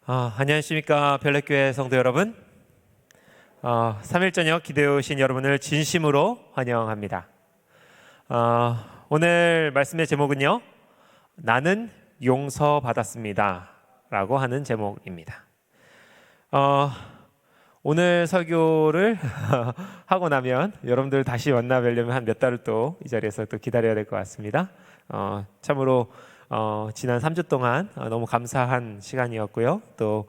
안녕하십니까 별내교회 성도 여러분. 3일 저녁 기대해 오신 여러분을 진심으로 환영합니다. 오늘 말씀의 제목은요, 나는 용서받았습니다 라고 하는 제목입니다. 오늘 설교를 하고 나면 여러분들 다시 만나 뵈려면 한 몇 달을 또 이 자리에서 또 기다려야 될 것 같습니다. 참으로 지난 3주 동안 너무 감사한 시간이었고요. 또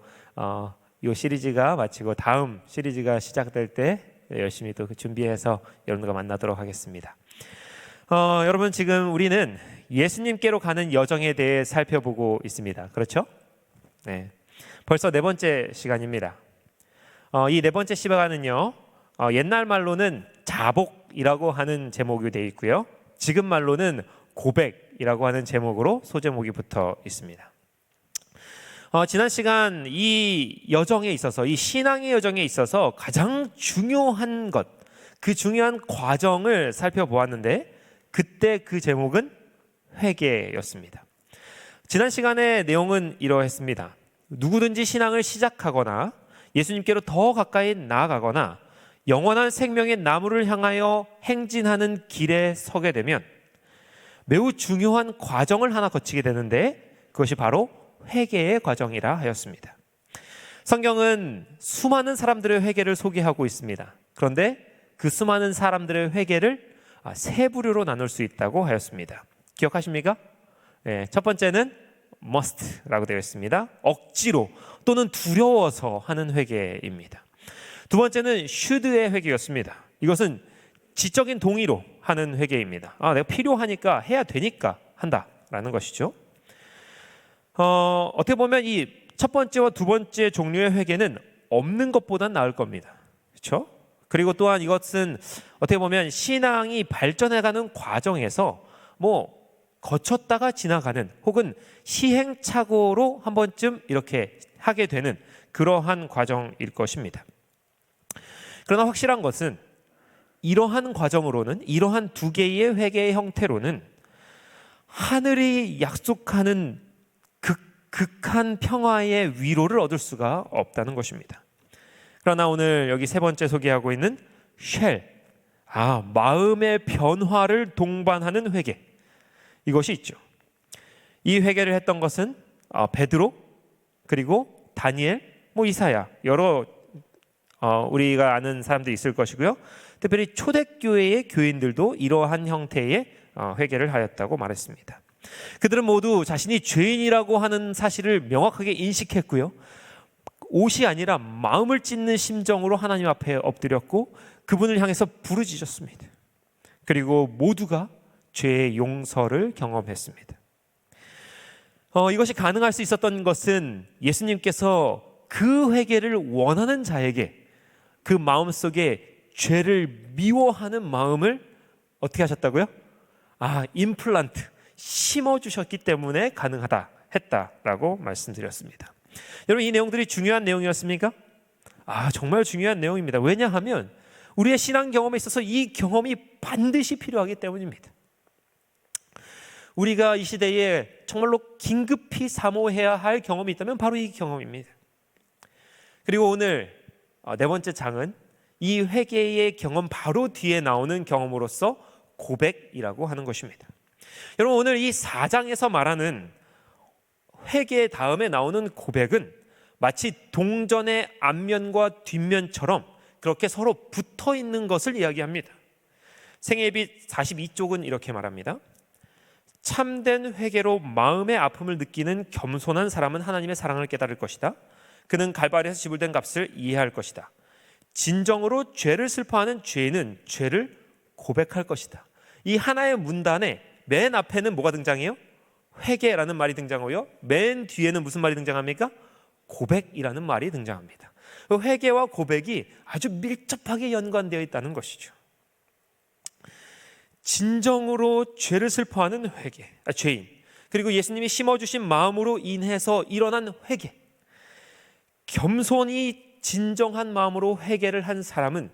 이 시리즈가 마치고 다음 시리즈가 시작될 때 열심히 또 준비해서 여러분과 만나도록 하겠습니다. 여러분, 지금 우리는 예수님께로 가는 여정에 대해 살펴보고 있습니다. 그렇죠? 네. 벌써 네 번째 시간입니다. 이 네 번째 시간은요, 옛날 말로는 자복이라고 하는 제목이 되어 있고요, 지금 말로는 고백이라고 하는 제목으로 소제목이 붙어 있습니다. 지난 시간 이 여정에 있어서, 이 신앙의 여정에 있어서 가장 중요한 것, 그 중요한 과정을 살펴보았는데, 그때 그 제목은 회개였습니다. 지난 시간의 내용은 이러했습니다. 누구든지 신앙을 시작하거나 예수님께로 더 가까이 나아가거나 영원한 생명의 나무를 향하여 행진하는 길에 서게 되면 매우 중요한 과정을 하나 거치게 되는데, 그것이 바로 회개의 과정이라 하였습니다. 성경은 수많은 사람들의 회개를 소개하고 있습니다. 그런데 그 수많은 사람들의 회개를 세 부류로 나눌 수 있다고 하였습니다. 기억하십니까? 네, 첫 번째는 must라고 되어 있습니다. 억지로 또는 두려워서 하는 회개입니다. 두 번째는 should의 회개였습니다. 이것은 지적인 동의로 하는 회개입니다. 내가 필요하니까, 해야 되니까 한다라는 것이죠. 어떻게 보면 이 첫 번째와 두 번째 종류의 회개는 없는 것보단 나을 겁니다. 그렇죠? 그리고 또한 이것은 어떻게 보면 신앙이 발전해가는 과정에서 거쳤다가 지나가는, 혹은 시행착오로 한 번쯤 이렇게 하게 되는 그러한 과정일 것입니다. 그러나 확실한 것은 이러한 과정으로는, 이러한 두 개의 회개의 형태로는 하늘이 약속하는 극한 평화의 위로를 얻을 수가 없다는 것입니다. 그러나 오늘 여기 세 번째 소개하고 있는 shall, 마음의 변화를 동반하는 회개, 이것이 있죠. 이 회개를 했던 것은 베드로, 그리고 다니엘, 이사야, 여러 우리가 아는 사람들이 있을 것이고요. 특별히 초대교회의 교인들도 이러한 형태의 회개를 하였다고 말했습니다. 그들은 모두 자신이 죄인이라고 하는 사실을 명확하게 인식했고요, 옷이 아니라 마음을 찢는 심정으로 하나님 앞에 엎드렸고 그분을 향해서 부르짖었습니다. 그리고 모두가 죄의 용서를 경험했습니다. 이것이 가능할 수 있었던 것은 예수님께서 그 회개를 원하는 자에게 그 마음속에 죄를 미워하는 마음을 어떻게 하셨다고요? 임플란트, 심어주셨기 때문에 가능하다 했다라고 말씀드렸습니다. 여러분, 이 내용들이 중요한 내용이었습니까? 정말 중요한 내용입니다. 왜냐하면 우리의 신앙 경험에 있어서 이 경험이 반드시 필요하기 때문입니다. 우리가 이 시대에 정말로 긴급히 사모해야 할 경험이 있다면 바로 이 경험입니다. 그리고 오늘 네 번째 장은 이 회개의 경험 바로 뒤에 나오는 경험으로서 고백이라고 하는 것입니다. 여러분, 오늘 이 4장에서 말하는 회개 다음에 나오는 고백은 마치 동전의 앞면과 뒷면처럼 그렇게 서로 붙어 있는 것을 이야기합니다. 생애빛 42쪽은 이렇게 말합니다. 참된 회개로 마음의 아픔을 느끼는 겸손한 사람은 하나님의 사랑을 깨달을 것이다. 그는 갈바리에서 지불된 값을 이해할 것이다. 진정으로 죄를 슬퍼하는 죄인은 죄를 고백할 것이다. 이 하나의 문단에 맨 앞에는 뭐가 등장해요? 회개라는 말이 등장하고요, 맨 뒤에는 무슨 말이 등장합니까? 고백이라는 말이 등장합니다. 회개와 고백이 아주 밀접하게 연관되어 있다는 것이죠. 진정으로 죄를 슬퍼하는 죄인, 그리고 예수님이 심어주신 마음으로 인해서 일어난 회개, 겸손히 진정한 마음으로 회개를 한 사람은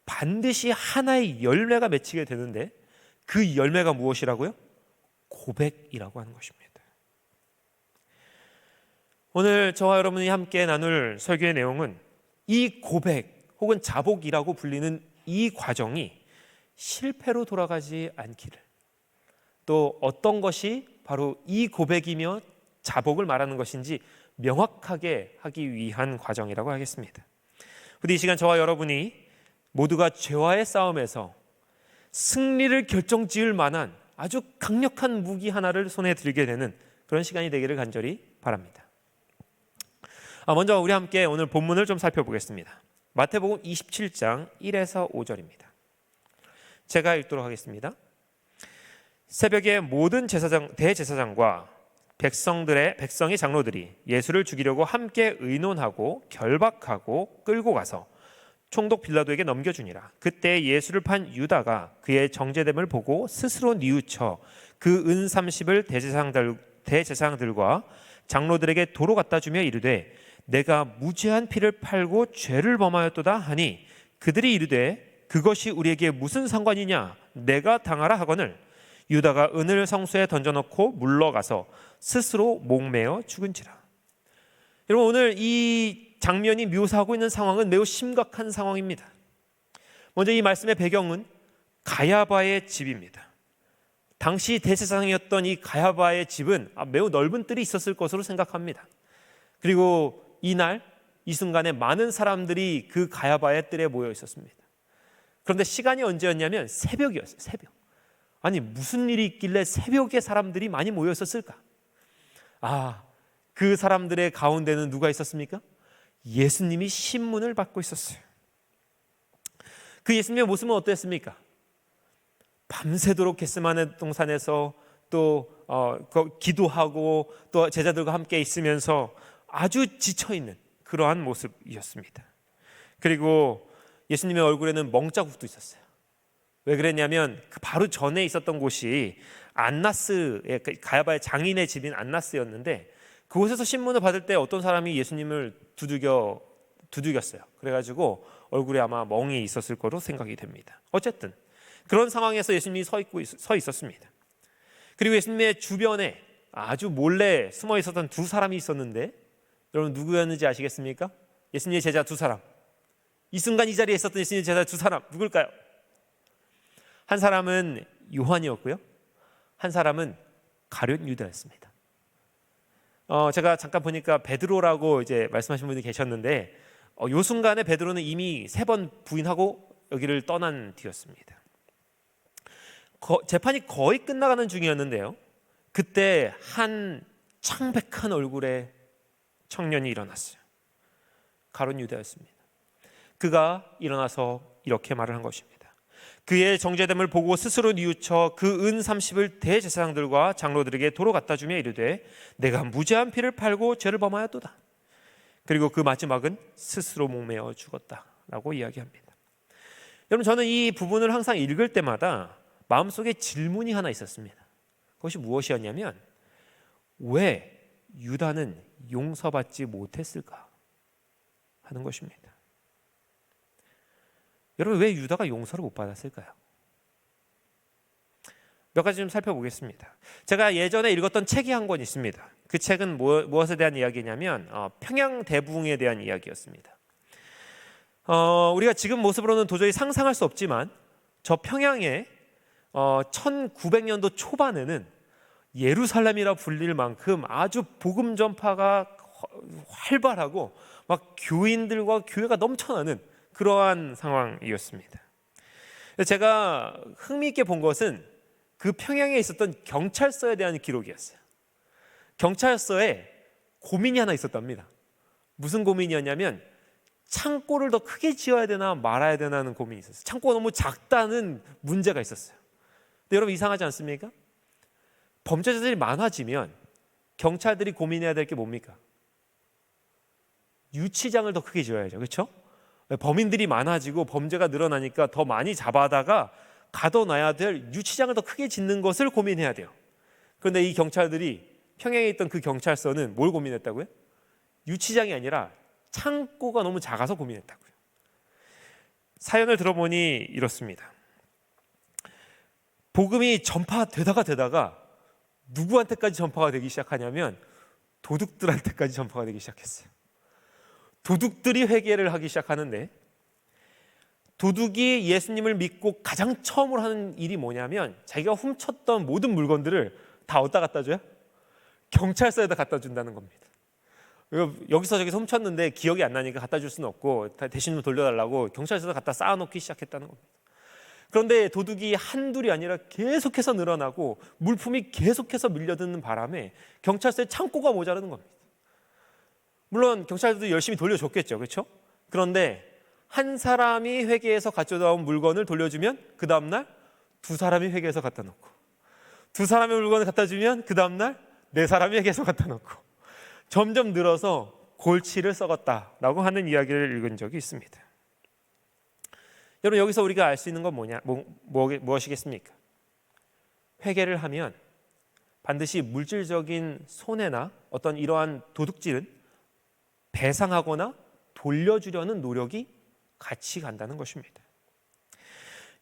반드시 하나의 열매가 맺히게 되는데, 그 열매가 무엇이라고요? 고백이라고 하는 것입니다. 오늘 저와 여러분이 함께 나눌 설교의 내용은 이 고백 혹은 자복이라고 불리는 이 과정이 실패로 돌아가지 않기를, 또 어떤 것이 바로 이 고백이며 자복을 말하는 것인지 명확하게 하기 위한 과정이라고 하겠습니다. 부디 이 시간 저와 여러분이 모두가 죄와의 싸움에서 승리를 결정지을 만한 아주 강력한 무기 하나를 손에 들게 되는 그런 시간이 되기를 간절히 바랍니다. 먼저 우리 함께 오늘 본문을 좀 살펴보겠습니다. 마태복음 27장 1에서 5절입니다. 제가 읽도록 하겠습니다. 새벽에 모든 대제사장과 백성의 장로들이 예수를 죽이려고 함께 의논하고 결박하고 끌고 가서 총독 빌라도에게 넘겨주니라. 그때 예수를 판 유다가 그의 정죄됨을 보고 스스로 뉘우쳐 그 은 30을 대제사장들과 장로들에게 도로 갖다 주며 이르되 내가 무죄한 피를 팔고 죄를 범하였도다 하니 그들이 이르되 그것이 우리에게 무슨 상관이냐 내가 당하라 하거늘 유다가 은을 성소에 던져놓고 물러가서 스스로 목매어 죽은지라. 여러분, 오늘 이 장면이 묘사하고 있는 상황은 매우 심각한 상황입니다. 먼저 이 말씀의 배경은 가야바의 집입니다. 당시 대제사장이었던 이 가야바의 집은 매우 넓은 뜰이 있었을 것으로 생각합니다. 그리고 이날 이 순간에 많은 사람들이 그 가야바의 뜰에 모여 있었습니다. 그런데 시간이 언제였냐면 새벽이었어요. 새벽. 아니, 무슨 일이 있길래 새벽에 사람들이 많이 모여 있었을까? 그 사람들의 가운데는 누가 있었습니까? 예수님이 신문을 받고 있었어요. 그 예수님의 모습은 어땠습니까? 밤새도록 겟세마네 동산에서 또 기도하고 또 제자들과 함께 있으면서 아주 지쳐있는 그러한 모습이었습니다. 그리고 예수님의 얼굴에는 멍자국도 있었어요. 왜 그랬냐면 그 바로 전에 있었던 곳이 안나스의 가야바의 장인의 집인 안나스였는데 그곳에서 신문을 받을 때 어떤 사람이 예수님을 두들겼어요. 그래가지고 얼굴에 아마 멍이 있었을 거로 생각이 됩니다. 어쨌든 그런 상황에서 예수님이 서 있었습니다. 그리고 예수님의 주변에 아주 몰래 숨어 있었던 두 사람이 있었는데 여러분 누구였는지 아시겠습니까? 예수님의 제자 두 사람. 이 순간 이 자리에 있었던 예수님의 제자 두 사람 누굴까요? 한 사람은 요한이었고요, 한 사람은 가룟 유다였습니다. 제가 잠깐 보니까 베드로라고 이제 말씀하신 분이 계셨는데 요 순간에 베드로는 이미 3번 부인하고 여기를 떠난 뒤였습니다. 재판이 거의 끝나가는 중이었는데요, 그때 한 창백한 얼굴의 청년이 일어났어요. 가룟 유다였습니다. 그가 일어나서 이렇게 말을 한 것입니다. 그의 정죄됨을 보고 스스로 뉘우쳐 그 은 30을 대제사장들과 장로들에게 도로 갖다 주며 이르되 내가 무죄한 피를 팔고 죄를 범하였도다. 그리고 그 마지막은 스스로 목매어 죽었다라고 이야기합니다. 여러분, 저는 이 부분을 항상 읽을 때마다 마음속에 질문이 하나 있었습니다. 그것이 무엇이었냐면 왜 유다는 용서받지 못했을까 하는 것입니다. 여러분, 왜 유다가 용서를 못 받았을까요? 몇 가지 좀 살펴보겠습니다. 제가 예전에 읽었던 책이 한 권 있습니다. 그 책은 무엇에 대한 이야기냐면 평양대붕에 대한 이야기였습니다. 우리가 지금 모습으로는 도저히 상상할 수 없지만 저 평양에 1900년도 초반에는 예루살렘이라 불릴 만큼 아주 복음 전파가 활발하고 막 교인들과 교회가 넘쳐나는 그러한 상황이었습니다. 제가 흥미있게 본 것은 그 평양에 있었던 경찰서에 대한 기록이었어요. 경찰서에 고민이 하나 있었답니다. 무슨 고민이었냐면 창고를 더 크게 지어야 되나 말아야 되나 하는 고민이 있었어요. 창고가 너무 작다는 문제가 있었어요. 근데 여러분, 이상하지 않습니까? 범죄자들이 많아지면 경찰들이 고민해야 될 게 뭡니까? 유치장을 더 크게 지어야죠. 그렇죠? 범인들이 많아지고 범죄가 늘어나니까 더 많이 잡아다가 가둬놔야 될 유치장을 더 크게 짓는 것을 고민해야 돼요. 그런데 이 경찰들이 평양에 있던 그 경찰서는 뭘 고민했다고요? 유치장이 아니라 창고가 너무 작아서 고민했다고요. 사연을 들어보니 이렇습니다. 복음이 전파되다가 누구한테까지 전파가 되기 시작하냐면 도둑들한테까지 전파가 되기 시작했어요. 도둑들이 회개를 하기 시작하는데, 도둑이 예수님을 믿고 가장 처음으로 하는 일이 뭐냐면 자기가 훔쳤던 모든 물건들을 다 어디다 갖다 줘요? 경찰서에다 갖다 준다는 겁니다. 여기서 저기서 훔쳤는데 기억이 안 나니까 갖다 줄 수는 없고 대신 좀 돌려달라고 경찰서에다 갖다 쌓아놓기 시작했다는 겁니다. 그런데 도둑이 한둘이 아니라 계속해서 늘어나고 물품이 계속해서 밀려드는 바람에 경찰서에 창고가 모자라는 겁니다. 물론 경찰들도 열심히 돌려줬겠죠, 그렇죠? 그런데 한 사람이 회계에서 가져다 온 물건을 돌려주면 그 다음날 두 사람이 회계에서 갖다 놓고, 두 사람의 물건을 갖다 주면 그 다음날 네 사람이 회계에서 갖다 놓고, 점점 늘어서 골치를 썩었다라고 하는 이야기를 읽은 적이 있습니다. 여러분, 여기서 우리가 알 수 있는 건 무엇이겠습니까? 회개를 하면 반드시 물질적인 손해나 어떤 이러한 도둑질은 배상하거나 돌려주려는 노력이 같이 간다는 것입니다.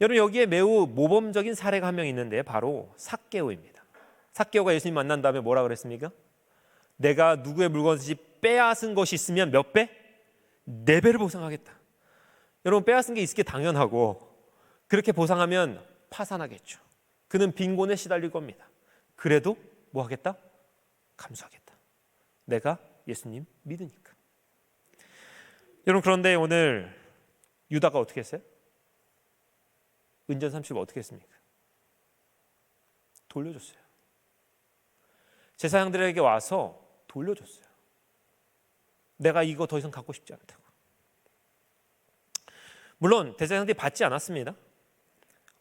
여러분, 여기에 매우 모범적인 사례가 한 명 있는데 바로 삭개오입니다. 삭개오가 예수님 만난 다음에 뭐라 그랬습니까? 내가 누구의 물건이든지 빼앗은 것이 있으면 몇 배? 4배를 보상하겠다. 여러분, 빼앗은 게 있을 게 당연하고 그렇게 보상하면 파산하겠죠. 그는 빈곤에 시달릴 겁니다. 그래도 뭐 하겠다? 감수하겠다. 내가 예수님 믿으니까. 여러분, 그런데 오늘 유다가 어떻게 했어요? 은전 30을 어떻게 했습니까? 돌려줬어요. 제사장들에게 와서 돌려줬어요. 내가 이거 더 이상 갖고 싶지 않다고. 물론 제사장들이 받지 않았습니다.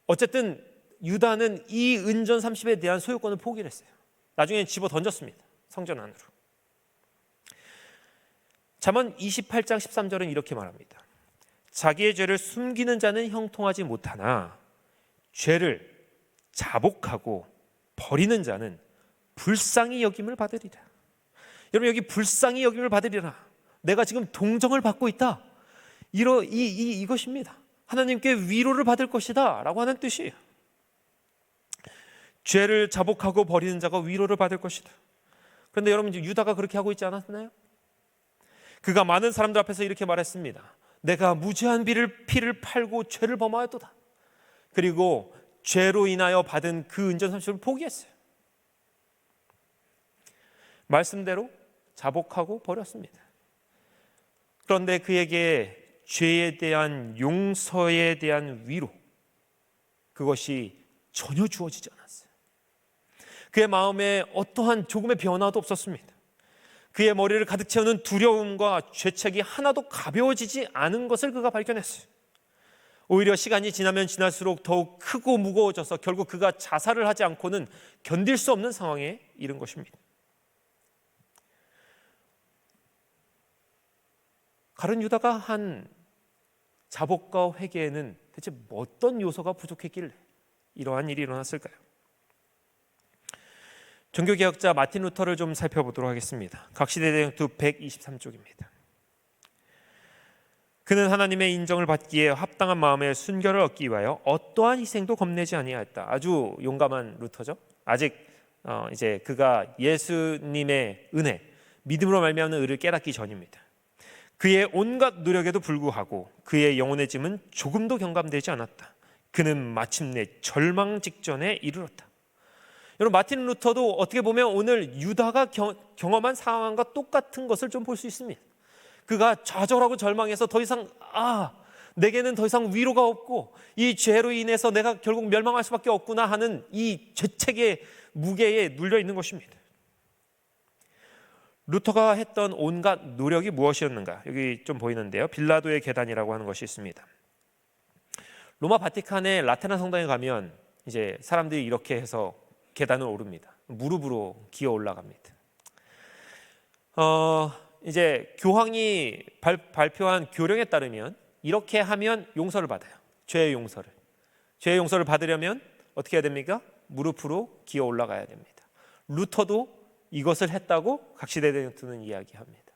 어쨌든 유다는 이 은전 30에 대한 소유권을 포기를 했어요. 나중에 집어 던졌습니다. 성전 안으로. 잠언 28장 13절은 이렇게 말합니다. 자기의 죄를 숨기는 자는 형통하지 못하나 죄를 자복하고 버리는 자는 불쌍히 여김을 받으리라. 여러분, 여기 불쌍히 여김을 받으리라. 내가 지금 동정을 받고 있다. 이것입니다. 하나님께 위로를 받을 것이다 라고 하는 뜻이에요. 죄를 자복하고 버리는 자가 위로를 받을 것이다. 그런데 여러분, 유다가 그렇게 하고 있지 않았나요? 그가 많은 사람들 앞에서 이렇게 말했습니다. 내가 무죄한 피를 팔고 죄를 범하였도다. 그리고 죄로 인하여 받은 그 은전 30을 포기했어요. 말씀대로 자복하고 버렸습니다. 그런데 그에게 죄에 대한 용서에 대한 위로, 그것이 전혀 주어지지 않았어요. 그의 마음에 어떠한 조금의 변화도 없었습니다. 그의 머리를 가득 채우는 두려움과 죄책이 하나도 가벼워지지 않은 것을 그가 발견했어요. 오히려 시간이 지나면 지날수록 더욱 크고 무거워져서 결국 그가 자살을 하지 않고는 견딜 수 없는 상황에 이른 것입니다. 가룟 유다가 한 자복과 회개에는 대체 어떤 요소가 부족했길래 이러한 일이 일어났을까요? 종교개혁자 마틴 루터를 좀 살펴보도록 하겠습니다. 각시대대행투 123쪽입니다. 그는 하나님의 인정을 받기에 합당한 마음의 순결을 얻기 위하여 어떠한 희생도 겁내지 아니하였다. 아주 용감한 루터죠. 아직 이제 그가 예수님의 은혜, 믿음으로 말미암는 의를 깨닫기 전입니다. 그의 온갖 노력에도 불구하고 그의 영혼의 짐은 조금도 경감되지 않았다. 그는 마침내 절망 직전에 이르렀다. 여러분, 마틴 루터도 어떻게 보면 오늘 유다가 경험한 상황과 똑같은 것을 좀 볼 수 있습니다. 그가 좌절하고 절망해서 더 이상 내게는 더 이상 위로가 없고 이 죄로 인해서 내가 결국 멸망할 수밖에 없구나 하는 이 죄책의 무게에 눌려 있는 것입니다. 루터가 했던 온갖 노력이 무엇이었는가? 여기 좀 보이는데요. 빌라도의 계단이라고 하는 것이 있습니다. 로마 바티칸의 라테나 성당에 가면 이제 사람들이 이렇게 해서 계단을 오릅니다. 무릎으로 기어 올라갑니다. 이제 교황이 발표한 교령에 따르면 이렇게 하면 용서를 받아요. 죄의 용서를. 죄의 용서를 받으려면 어떻게 해야 됩니까? 무릎으로 기어 올라가야 됩니다. 루터도 이것을 했다고 각시대대행투는 이야기합니다.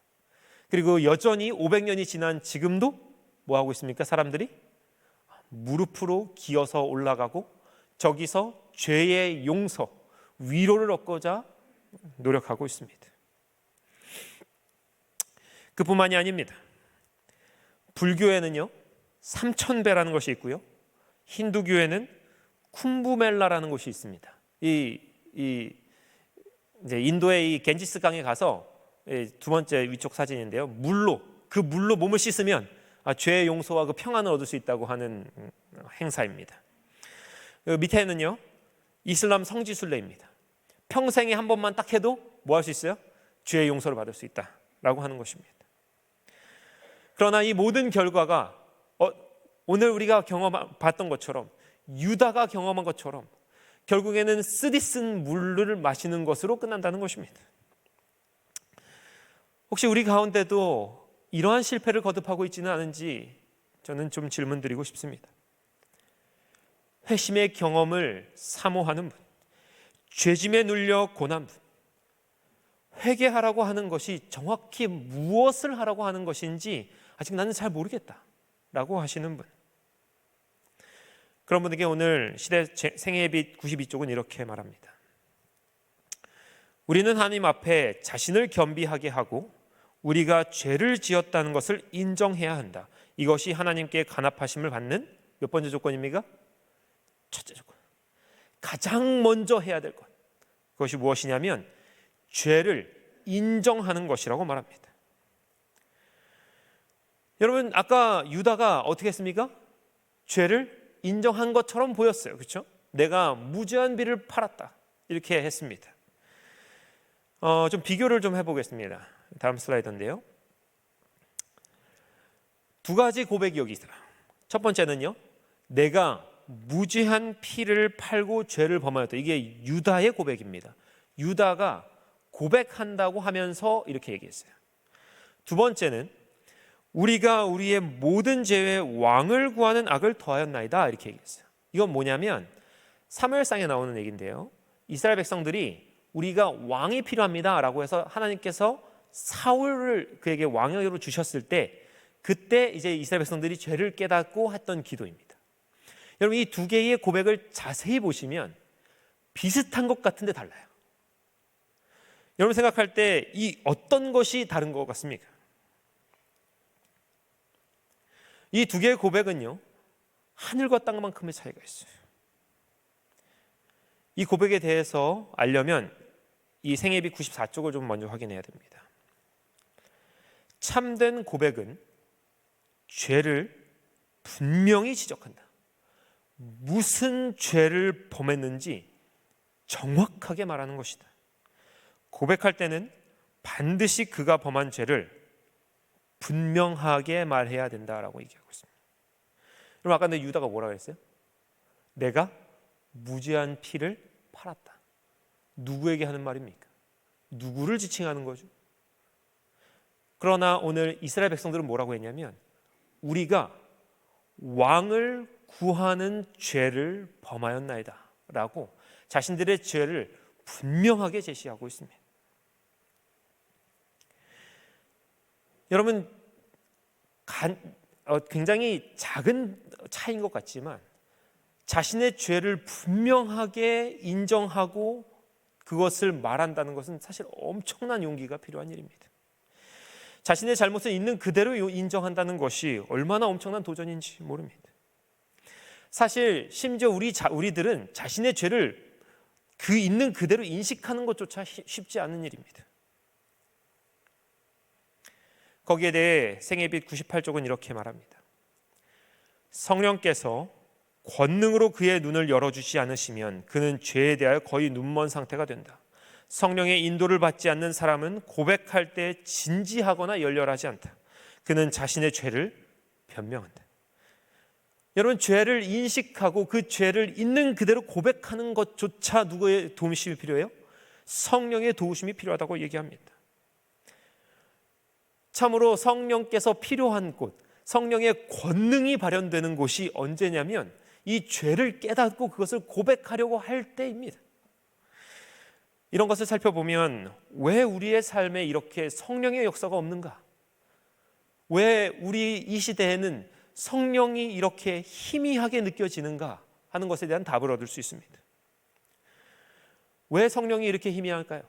그리고 여전히 500년이 지난 지금도 뭐 하고 있습니까? 사람들이 무릎으로 기어서 올라가고 저기서 죄의 용서, 위로를 얻고자 노력하고 있습니다. 그뿐만이 아닙니다. 불교에는요 3000배라는 것이 있고요, 힌두교에는 쿰부멜라라는 곳이 있습니다. 이제 인도의 이 겐지스 강에 가서, 두 번째 위쪽 사진인데요, 물로 몸을 씻으면 죄의 용서와 그 평안을 얻을 수 있다고 하는 행사입니다. 그 밑에는요 이슬람 성지순례입니다. 평생에 한 번만 딱 해도 뭐 할 수 있어요? 죄의 용서를 받을 수 있다라고 하는 것입니다. 그러나 이 모든 결과가 오늘 우리가 봤던 것처럼, 유다가 경험한 것처럼 결국에는 쓰디쓴 물을 마시는 것으로 끝난다는 것입니다. 혹시 우리 가운데도 이러한 실패를 거듭하고 있지는 않은지 저는 좀 질문드리고 싶습니다. 회심의 경험을 사모하는 분, 죄짐에 눌려 고난 분, 회개하라고 하는 것이 정확히 무엇을 하라고 하는 것인지 아직 나는 잘 모르겠다라고 하시는 분, 그런 분에게 오늘 시대 생애의 빛 92쪽은 이렇게 말합니다. 우리는 하나님 앞에 자신을 겸비하게 하고 우리가 죄를 지었다는 것을 인정해야 한다. 이것이 하나님께 간합하심을 받는 몇 번째 조건입니까? 첫째 조건. 가장 먼저 해야 될 것, 그것이 무엇이냐면 죄를 인정하는 것이라고 말합니다. 여러분, 아까 유다가 어떻게 했습니까? 죄를 인정한 것처럼 보였어요. 그렇죠? 내가 무죄한 비를 팔았다, 이렇게 했습니다. 좀 비교를 좀 해보겠습니다. 다음 슬라이드인데요, 두 가지 고백이 여기 있어요. 첫 번째는요, 내가 무죄한 피를 팔고 죄를 범하였다. 이게 유다의 고백입니다. 유다가 고백한다고 하면서 이렇게 얘기했어요. 두 번째는 우리가 우리의 모든 죄에 왕을 구하는 악을 더하였나이다, 이렇게 얘기했어요. 이건 뭐냐면 사무엘상에 나오는 얘기인데요, 이스라엘 백성들이 우리가 왕이 필요합니다 라고 해서 하나님께서 사울을 그에게 왕으로 주셨을 때, 그때 이제 이스라엘 백성들이 죄를 깨닫고 했던 기도입니다. 여러분, 이 두 개의 고백을 자세히 보시면 비슷한 것 같은데 달라요. 여러분 생각할 때 이 어떤 것이 다른 것 같습니까? 이 두 개의 고백은요, 하늘과 땅만큼의 차이가 있어요. 이 고백에 대해서 알려면 이 생애비 94쪽을 좀 먼저 확인해야 됩니다. 참된 고백은 죄를 분명히 지적한다. 무슨 죄를 범했는지 정확하게 말하는 것이다. 고백할 때는 반드시 그가 범한 죄를 분명하게 말해야 된다라고 얘기하고 있습니다. 그럼 아까 내 유다가 뭐라고 했어요? 내가 무죄한 피를 팔았다. 누구에게 하는 말입니까? 누구를 지칭하는 거죠? 그러나 오늘 이스라엘 백성들은 뭐라고 했냐면 우리가 왕을 구하는 죄를 범하였나이다 라고 자신들의 죄를 분명하게 제시하고 있습니다. 여러분, 굉장히 작은 차이인 것 같지만 자신의 죄를 분명하게 인정하고 그것을 말한다는 것은 사실 엄청난 용기가 필요한 일입니다. 자신의 잘못을 있는 그대로 인정한다는 것이 얼마나 엄청난 도전인지 모릅니다. 사실 심지어 우리들은 자신의 죄를 그 있는 그대로 인식하는 것조차 쉽지 않은 일입니다. 거기에 대해 생애빛 98쪽은 이렇게 말합니다. 성령께서 권능으로 그의 눈을 열어주지 않으시면 그는 죄에 대하여 거의 눈먼 상태가 된다. 성령의 인도를 받지 않는 사람은 고백할 때 진지하거나 열렬하지 않다. 그는 자신의 죄를 변명한다. 여러분, 죄를 인식하고 그 죄를 있는 그대로 고백하는 것조차 누구의 도우심이 필요해요? 성령의 도우심이 필요하다고 얘기합니다. 참으로 성령께서 필요한 곳, 성령의 권능이 발현되는 곳이 언제냐면 이 죄를 깨닫고 그것을 고백하려고 할 때입니다. 이런 것을 살펴보면 왜 우리의 삶에 이렇게 성령의 역사가 없는가? 왜 우리 이 시대에는 성령이 이렇게 희미하게 느껴지는가 하는 것에 대한 답을 얻을 수 있습니다. 왜 성령이 이렇게 희미할까요?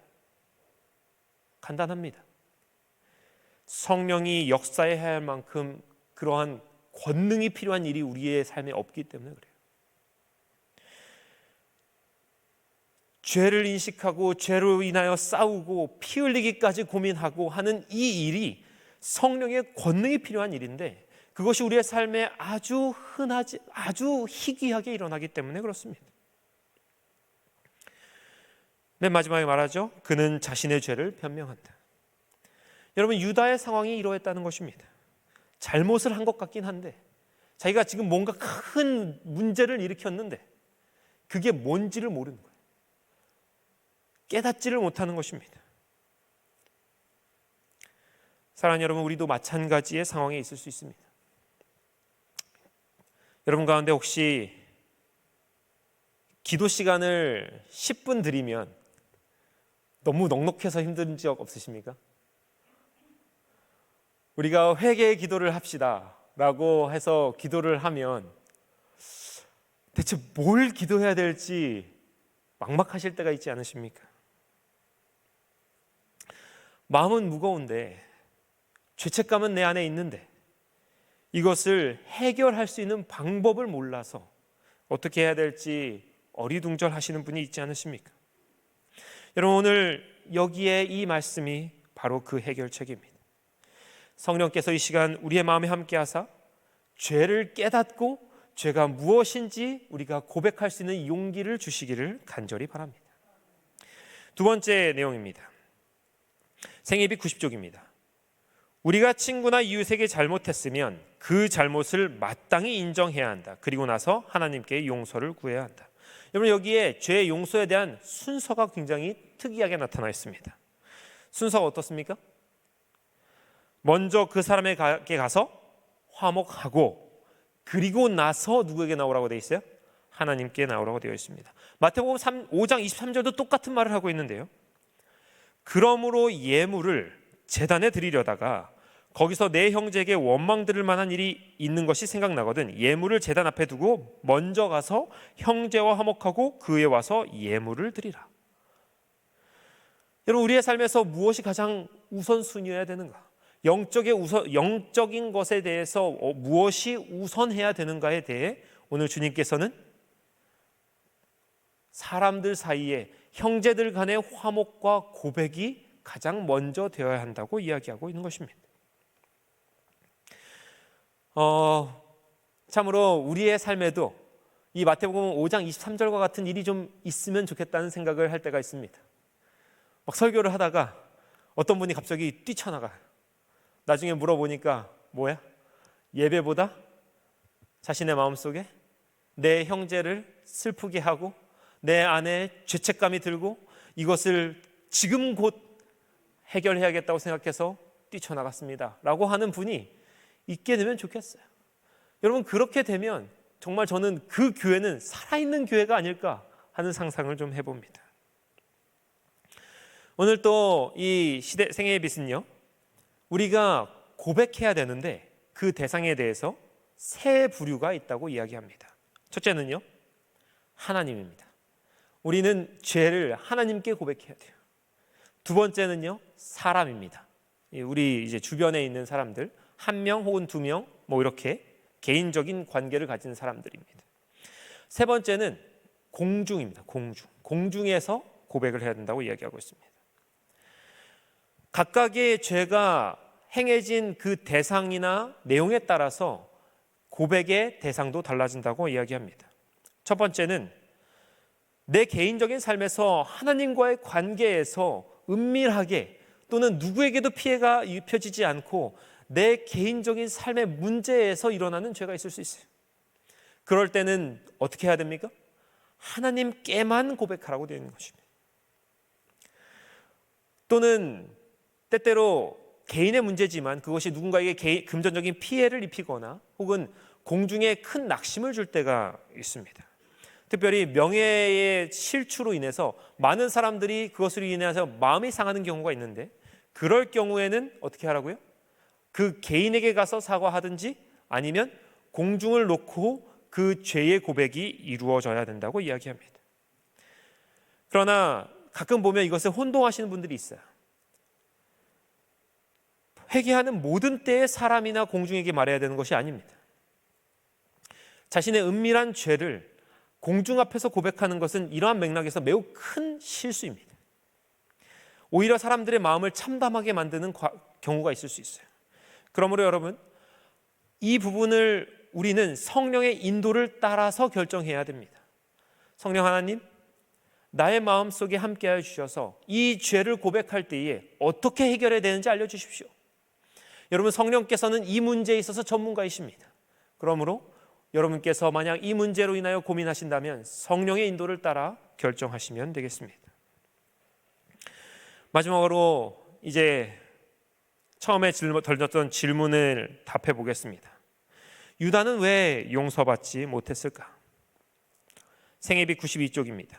간단합니다. 성령이 역사해야 할 만큼 그러한 권능이 필요한 일이 우리의 삶에 없기 때문에 그래요. 죄를 인식하고 죄로 인하여 싸우고 피 흘리기까지 고민하고 하는 이 일이 성령의 권능이 필요한 일인데, 그것이 우리의 삶에 아주 희귀하게 일어나기 때문에 그렇습니다. 맨 마지막에 말하죠. 그는 자신의 죄를 변명한다. 여러분, 유다의 상황이 이러했다는 것입니다. 잘못을 한 것 같긴 한데, 자기가 지금 뭔가 큰 문제를 일으켰는데 그게 뭔지를 모르는 거예요. 깨닫지를 못하는 것입니다. 사랑하는 여러분, 우리도 마찬가지의 상황에 있을 수 있습니다. 여러분 가운데 혹시 기도 시간을 10분 드리면 너무 넉넉해서 힘든 적 없으십니까? 우리가 회개의 기도를 합시다 라고 해서 기도를 하면 대체 뭘 기도해야 될지 막막하실 때가 있지 않으십니까? 마음은 무거운데, 죄책감은 내 안에 있는데 이것을 해결할 수 있는 방법을 몰라서 어떻게 해야 될지 어리둥절하시는 분이 있지 않으십니까? 여러분, 오늘 여기에 이 말씀이 바로 그 해결책입니다. 성령께서 이 시간 우리의 마음에 함께 하사 죄를 깨닫고 죄가 무엇인지 우리가 고백할 수 있는 용기를 주시기를 간절히 바랍니다. 두 번째 내용입니다. 생애비 90쪽입니다. 우리가 친구나 이웃에게 잘못했으면 그 잘못을 마땅히 인정해야 한다. 그리고 나서 하나님께 용서를 구해야 한다. 여러분, 여기에 죄 용서에 대한 순서가 굉장히 특이하게 나타나 있습니다. 순서가 어떻습니까? 먼저 그 사람에게 가서 화목하고, 그리고 나서 누구에게 나오라고 되어 있어요? 하나님께 나오라고 되어 있습니다. 마태복음 5장 23절도 똑같은 말을 하고 있는데요. 그러므로 예물을 제단에 드리려다가 거기서 내 형제에게 원망 들을 만한 일이 있는 것이 생각나거든 예물을 제단 앞에 두고 먼저 가서 형제와 화목하고 그에 와서 예물을 드리라. 여러분, 우리의 삶에서 무엇이 가장 우선순위여야 되는가? 영적인 것에 대해서 무엇이 우선해야 되는가에 대해 오늘 주님께서는 사람들 사이에 형제들 간의 화목과 고백이 가장 먼저 되어야 한다고 이야기하고 있는 것입니다. 참으로 우리의 삶에도 이 마태복음 5장 23절과 같은 일이 좀 있으면 좋겠다는 생각을 할 때가 있습니다. 막 설교를 하다가 어떤 분이 갑자기 뛰쳐나가요. 나중에 물어보니까 뭐야? 예배보다 자신의 마음속에 내 형제를 슬프게 하고 내 안에 죄책감이 들고 이것을 지금 곧 해결해야겠다고 생각해서 뛰쳐나갔습니다 라고 하는 분이 있게 되면 좋겠어요. 여러분, 그렇게 되면 정말 저는 그 교회는 살아있는 교회가 아닐까 하는 상상을 좀 해봅니다. 오늘 또 이 시대 생애의 빛은요, 우리가 고백해야 되는데 그 대상에 대해서 세 부류가 있다고 이야기합니다. 첫째는요, 하나님입니다. 우리는 죄를 하나님께 고백해야 돼요. 두 번째는요, 사람입니다. 우리 이제 주변에 있는 사람들, 한 명 혹은 두 명, 뭐 이렇게 개인적인 관계를 가진 사람들입니다. 세 번째는 공중입니다. 공중에서 고백을 해야 된다고 이야기하고 있습니다. 각각의 죄가 행해진 그 대상이나 내용에 따라서 고백의 대상도 달라진다고 이야기합니다. 첫 번째는 내 개인적인 삶에서 하나님과의 관계에서 은밀하게 또는 누구에게도 피해가 입혀지지 않고 내 개인적인 삶의 문제에서 일어나는 죄가 있을 수 있어요. 그럴 때는 어떻게 해야 됩니까? 하나님께만 고백하라고 되어 있는 것입니다. 또는 때때로 개인의 문제지만 그것이 누군가에게 금전적인 피해를 입히거나 혹은 공중에 큰 낙심을 줄 때가 있습니다. 특별히 명예의 실추로 인해서 많은 사람들이 그것으로 인해서 마음이 상하는 경우가 있는데, 그럴 경우에는 어떻게 하라고요? 그 개인에게 가서 사과하든지 아니면 공중을 놓고 그 죄의 고백이 이루어져야 된다고 이야기합니다. 그러나 가끔 보면 이것을 혼동하시는 분들이 있어요. 회개하는 모든 때에 사람이나 공중에게 말해야 되는 것이 아닙니다. 자신의 은밀한 죄를 공중 앞에서 고백하는 것은 이러한 맥락에서 매우 큰 실수입니다. 오히려 사람들의 마음을 참담하게 만드는 경우가 있을 수 있어요. 그러므로 여러분, 이 부분을 우리는 성령의 인도를 따라서 결정해야 됩니다. 성령 하나님, 나의 마음속에 함께하여 주셔서 이 죄를 고백할 때에 어떻게 해결해야 되는지 알려주십시오. 여러분, 성령께서는 이 문제에 있어서 전문가이십니다. 그러므로 여러분께서 만약 이 문제로 인하여 고민하신다면 성령의 인도를 따라 결정하시면 되겠습니다. 마지막으로 이제 처음에 던졌던 질문을 답해 보겠습니다. 유다는 왜 용서받지 못했을까? 생애비 92쪽입니다.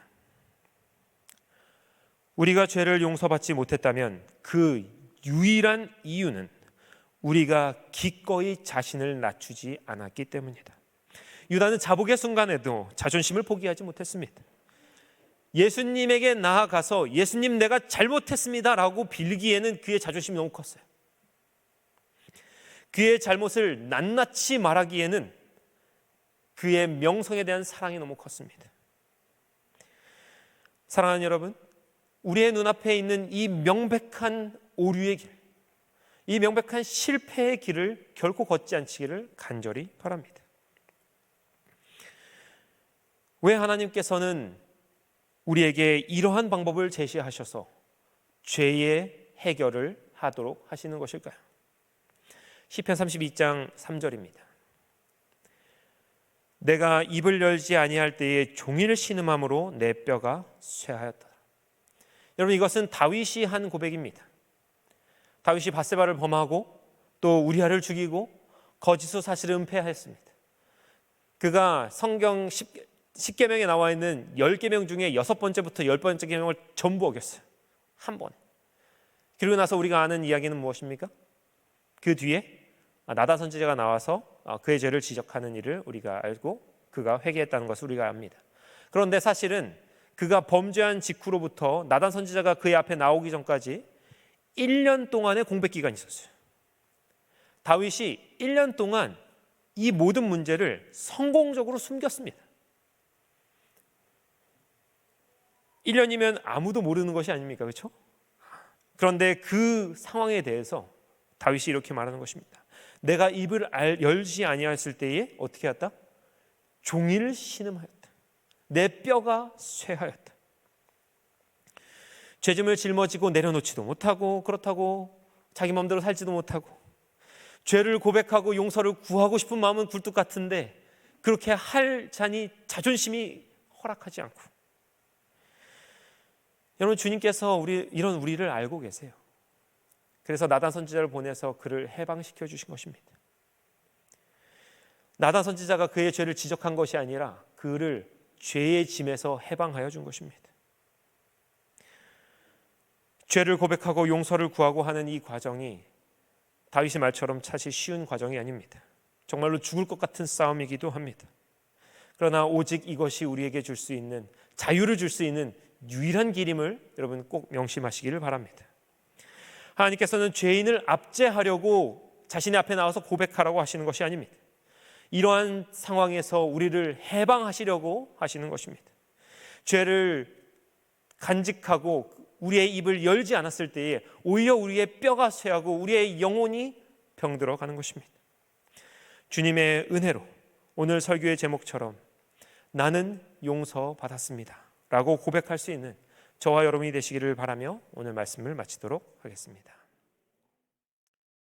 우리가 죄를 용서받지 못했다면 그 유일한 이유는 우리가 기꺼이 자신을 낮추지 않았기 때문이다. 유다는 자복의 순간에도 자존심을 포기하지 못했습니다. 예수님에게 나아가서 예수님, 내가 잘못했습니다 라고 빌기에는 그의 자존심이 너무 컸어요. 그의 잘못을 낱낱이 말하기에는 그의 명성에 대한 사랑이 너무 컸습니다. 사랑하는 여러분, 우리의 눈앞에 있는 이 명백한 오류의 길, 이 명백한 실패의 길을 결코 걷지 않기를 간절히 바랍니다. 왜 하나님께서는 우리에게 이러한 방법을 제시하셔서 죄의 해결을 하도록 하시는 것일까요? 시편 32장 3절입니다. 내가 입을 열지 아니할 때에 종일 신음함으로 내 뼈가 쇠하였다. 여러분, 이것은 다윗이 한 고백입니다. 다윗이 밧세바를 범하고 또 우리아를 죽이고 거짓으로 사실을 은폐하였습니다. 그가 성경 10계명에 나와 있는 10계명 중에 6번째부터 10번째 계명을 전부 어겼어요. 한 번에. 그리고 나서 우리가 아는 이야기는 무엇입니까? 그 뒤에 나단 선지자가 나와서 그의 죄를 지적하는 일을 우리가 알고 그가 회개했다는 것을 우리가 압니다. 그런데 사실은 그가 범죄한 직후로부터 나단 선지자가 그의 앞에 나오기 전까지 1년 동안의 공백 기간이 있었어요. 다윗이 1년 동안 이 모든 문제를 성공적으로 숨겼습니다. 1년이면 아무도 모르는 것이 아닙니까? 그렇죠? 그런데 그 상황에 대해서 다윗이 이렇게 말하는 것입니다. 내가 입을 열지 아니하였을 때에 어떻게 했다? 종일 신음하였다. 내 뼈가 쇠하였다. 죄짐을 짊어지고 내려놓지도 못하고, 그렇다고 자기 마음대로 살지도 못하고, 죄를 고백하고 용서를 구하고 싶은 마음은 굴뚝 같은데 그렇게 할 자니 자존심이 허락하지 않고. 여러분, 주님께서 이런 우리를 알고 계세요. 그래서 나단 선지자를 보내서 그를 해방시켜 주신 것입니다. 나단 선지자가 그의 죄를 지적한 것이 아니라 그를 죄의 짐에서 해방하여 준 것입니다. 죄를 고백하고 용서를 구하고 하는 이 과정이 다윗의 말처럼 사실 쉬운 과정이 아닙니다. 정말로 죽을 것 같은 싸움이기도 합니다. 그러나 오직 이것이 우리에게 줄 수 있는, 자유를 줄 수 있는 유일한 길임을 여러분 꼭 명심하시기를 바랍니다. 하나님께서는 죄인을 압제하려고 자신의 앞에 나와서 고백하라고 하시는 것이 아닙니다. 이러한 상황에서 우리를 해방하시려고 하시는 것입니다. 죄를 간직하고 우리의 입을 열지 않았을 때에 오히려 우리의 뼈가 쇠하고 우리의 영혼이 병들어 가는 것입니다. 주님의 은혜로 오늘 설교의 제목처럼 나는 용서받았습니다 라고 고백할 수 있는 저와 여러분이 되시기를 바라며 오늘 말씀을 마치도록 하겠습니다.